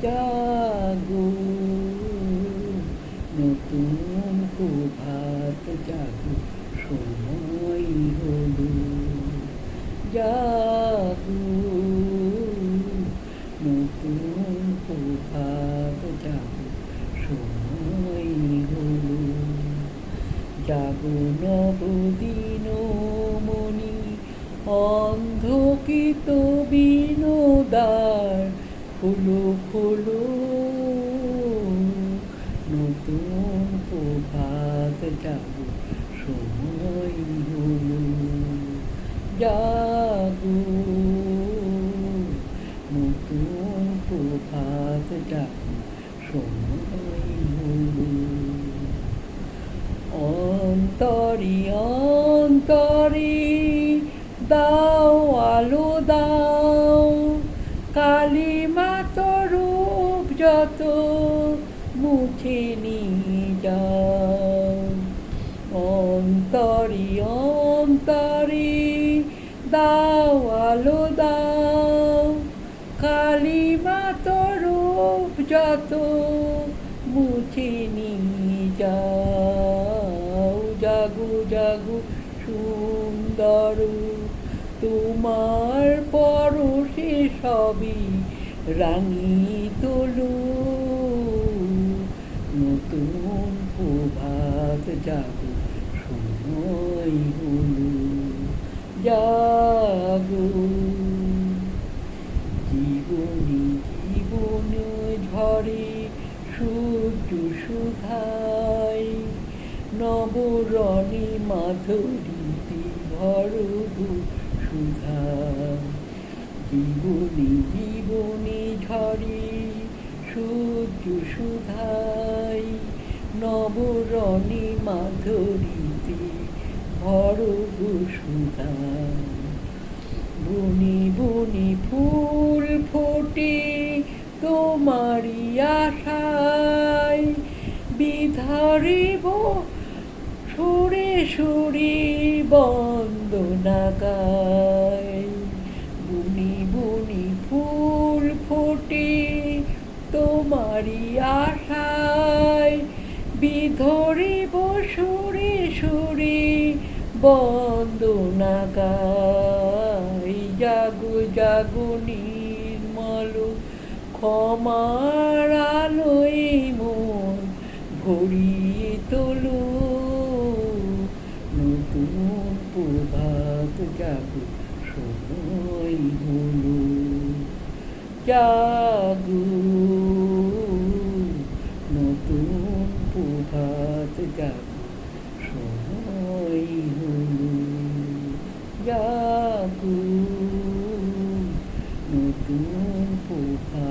জাগো নতুন প্রভাত জাগো সময় হলো জাগো নতুন প্রভাত জাগো সময় হলো জাগো নবদিন মণি অন্ধকিত বিনোদার খোলো খোলো নতুন প্রভাত জাগো সময় হলো জাগো নতুন প্রভাত জাগো সময় হলো অন্তরি অন্তরি দাও আলো দাও কালিমা তরূপ যত মুছে নিয়ে যাও অন্তরি অন্তরি দাও আলো দাও কালিমা তরূপ যত মুছে নিয়ে যাও জাগো জাগো সুন্দর তোমার পরশে সবই রাঙিয়ে তোলো নতুন প্রভাত জাগো সময় হলো জাগো জীবনী জীবন ঝরে সূর্য সুধায় নবরণে মাধুরীতে ভরবু সুধা জীবনী জীবনে ঝরে সূর্য সুধায় নবরণে মাধুরীতে ভরবু সুধা বনে বনে ফুল ফোটে তোমারি আশায় বিধরিব সুরে সুরে বন্দনা গায় বুনি বুনি ফুল ফোটে তোমারি আশায় বিধরিব সুরে সুরে বন্দনা গায় জাগো জাগো নির্মল ক্ষমার আলোয় মন ভরিয়ে তোলো নতুন প্রভাত জাগো সময় হলো জাগো নতুন প্রভাত জাগো সময় হলো জাগো নতুন প্রভাত